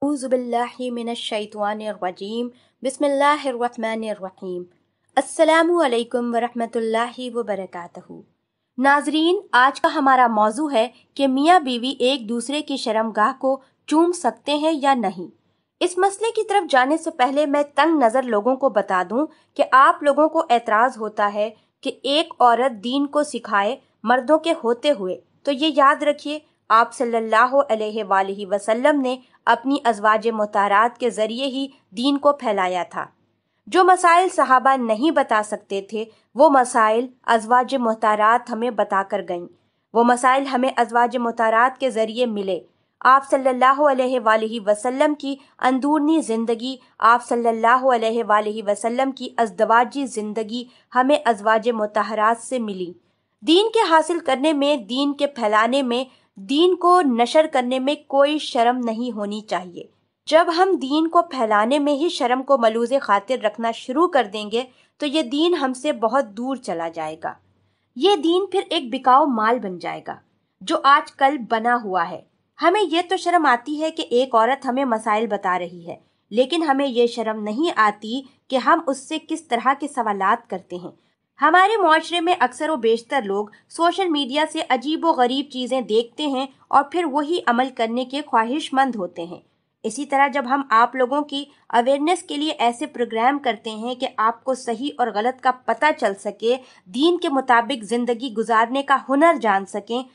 औज़ुबिल्लाहि मिनश्शैतानिर्रजीम बिस्मिल्लाहिर्रहमानिर्रहीम। अस्सलामु अलैकुम वरहमतुल्लाहि वबरकातुहू। नाजरीन, आज का हमारा मौजू है कि मियाँ बीवी एक दूसरे की शर्मगाह को चूम सकते हैं या नहीं। इस मसले की तरफ जाने से पहले मैं तंग नज़र लोगों को बता दूं कि आप लोगों को एतराज़ होता है कि एक औरत दीन को सिखाए मर्दों के होते हुए, तो ये याद रखिए आप सल्लल्लाहु अलैहि वसल्लम ने अपनी अज़वाज मुताहरात के ज़रिए ही दीन को फैलाया था। जो मसाइल सहाबा नहीं बता सकते थे वो मसाइल अज़वाज मुताहरात हमें बताकर गईं। वो मसाइल हमें अज़वाज मुताहरात के ज़रिए मिले। आप सल्लल्लाहु अलैहि वसल्लम की अंदरूनी ज़िंदगी, आप सल्लल्लाहु अलैहि वसल्लम की अज़दवाजी ज़िंदगी हमें अज़वाज मुताहरात से मिली। दीन के हासिल करने में, दीन के फैलाने में, दीन को नशर करने में कोई शर्म नहीं होनी चाहिए। जब हम दीन को फैलाने में ही शर्म को मलूज़े खातिर रखना शुरू कर देंगे तो ये दीन हमसे बहुत दूर चला जाएगा। ये दीन फिर एक बिकाऊ माल बन जाएगा जो आजकल बना हुआ है। हमें ये तो शर्म आती है कि एक औरत हमें मसाइल बता रही है, लेकिन हमें ये शर्म नहीं आती कि हम उससे किस तरह के सवालात करते हैं। हमारे मुआशरे में अक्सर व बेशतर लोग सोशल मीडिया से अजीब व गरीब चीज़ें देखते हैं और फिर वही अमल करने के ख्वाहिशमंद होते हैं। इसी तरह जब हम आप लोगों की अवेयरनेस के लिए ऐसे प्रोग्राम करते हैं कि आपको सही और गलत का पता चल सके, दीन के मुताबिक ज़िंदगी गुजारने का हुनर जान सकें,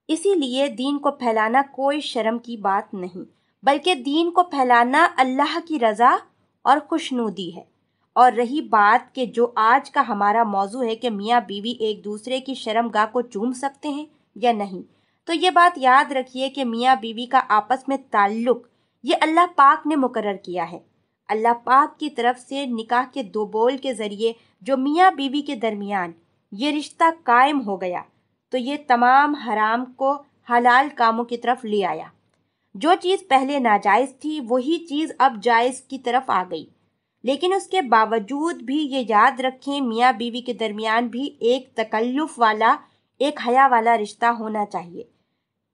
इसीलिए दीन को फैलाना कोई शर्म की बात नहीं, बल्कि दीन को फैलाना अल्लाह की रज़ा और खुशनुदी है। और रही बात कि जो आज का हमारा मौजू है कि मियाँ बीवी एक दूसरे की शर्मगाह को चूम सकते हैं या नहीं, तो ये बात याद रखिए कि मियाँ बीवी का आपस में ताल्लुक ये अल्लाह पाक ने मुकर्रर किया है। अल्लाह पाक की तरफ से निकाह के दो बोल के ज़रिए जो मियाँ बीवी के दरमियान ये रिश्ता कायम हो गया तो ये तमाम हराम को हलाल कामों की तरफ ले आया। जो चीज़ पहले नाजायज़ थी वही चीज़ अब जायज़ की तरफ आ गई। लेकिन उसके बावजूद भी ये याद रखें मियाँ बीवी के दरमियान भी एक तकल्लुफ़ वाला, एक हया वाला रिश्ता होना चाहिए,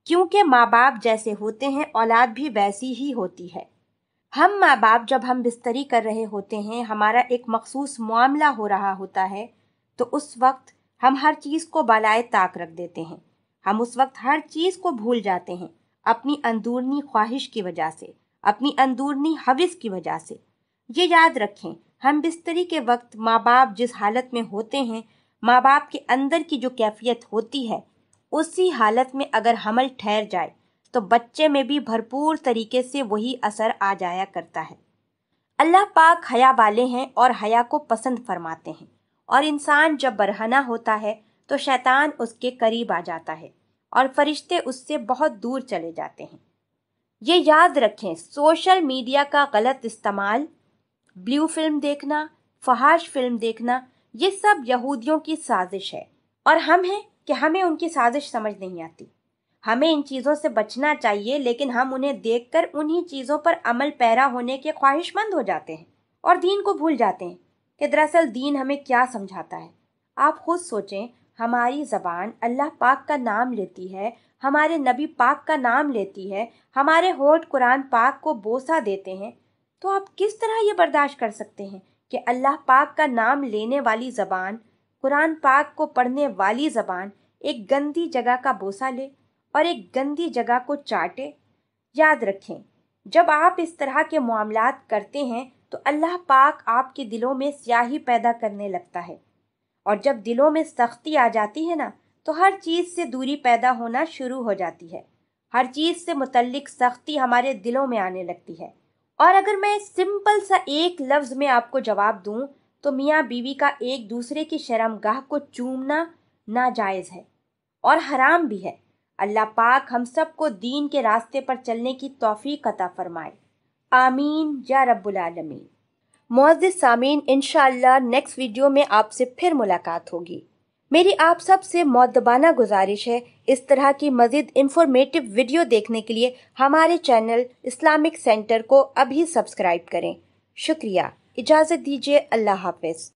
क्योंकि माँ बाप जैसे होते हैं औलाद भी वैसी ही होती है। हम माँ बाप जब हम बिस्तरी कर रहे होते हैं, हमारा एक मखसूस मामला हो रहा होता है, तो उस वक्त हम हर चीज़ को बालाए ताक रख देते हैं। हम उस वक्त हर चीज़ को भूल जाते हैं अपनी अंदरूनी ख्वाहिश की वजह से, अपनी अंदरूनी हविस की वजह से। ये याद रखें, हम बिस्तरी के वक्त माँ बाप जिस हालत में होते हैं, माँ बाप के अंदर की जो कैफियत होती है, उसी हालत में अगर हमल ठहर जाए तो बच्चे में भी भरपूर तरीके से वही असर आ जाया करता है। अल्लाह पाक हया वाले हैं और हया को पसंद फरमाते हैं, और इंसान जब बरहना होता है तो शैतान उसके करीब आ जाता है और फरिश्ते उससे बहुत दूर चले जाते हैं। ये याद रखें, सोशल मीडिया का गलत इस्तेमाल, ब्लू फिल्म देखना, फहाश फिल्म देखना, ये सब यहूदियों की साजिश है और हम हैं कि हमें उनकी साजिश समझ नहीं आती। हमें इन चीज़ों से बचना चाहिए, लेकिन हम उन्हें देखकर उन्हीं चीज़ों पर अमल पैरा होने के ख्वाहिशमंद हो जाते हैं और दीन को भूल जाते हैं कि दरअसल दीन हमें क्या समझाता है। आप खुद सोचें, हमारी ज़बान अल्लाह पाक का नाम लेती है, हमारे नबी पाक का नाम लेती है, हमारे होठ कुरान पाक को बोसा देते हैं, तो आप किस तरह ये बर्दाश्त कर सकते हैं कि अल्लाह पाक का नाम लेने वाली ज़बान, कुरान पाक को पढ़ने वाली ज़बान एक गंदी जगह का बोसा ले और एक गंदी जगह को चाटे? याद रखें, जब आप इस तरह के मामलात करते हैं तो अल्लाह पाक आपके दिलों में स्याही पैदा करने लगता है, और जब दिलों में सख्ती आ जाती है ना, तो हर चीज़ से दूरी पैदा होना शुरू हो जाती है। हर चीज़ से मुतल्लिक सख्ती हमारे दिलों में आने लगती है। और अगर मैं सिंपल सा एक लफ्ज़ में आपको जवाब दूं तो मियाँ बीवी का एक दूसरे की शर्मगाह को चूमना नाजायज़ है और हराम भी है। अल्लाह पाक हम सबको दीन के रास्ते पर चलने की तौफीक अता फरमाए। आमीन या रब्बुल आलमीन। मुअज़्ज़िज़ सामीन, इंशाअल्लाह नेक्स्ट वीडियो में आपसे फिर मुलाकात होगी। मेरी आप सब से मुअद्दबाना गुजारिश है, इस तरह की मज़ीद इंफॉर्मेटिव वीडियो देखने के लिए हमारे चैनल इस्लामिक सेंटर को अभी सब्सक्राइब करें। शुक्रिया। इजाज़त दीजिए। अल्लाह हाफ़िज़।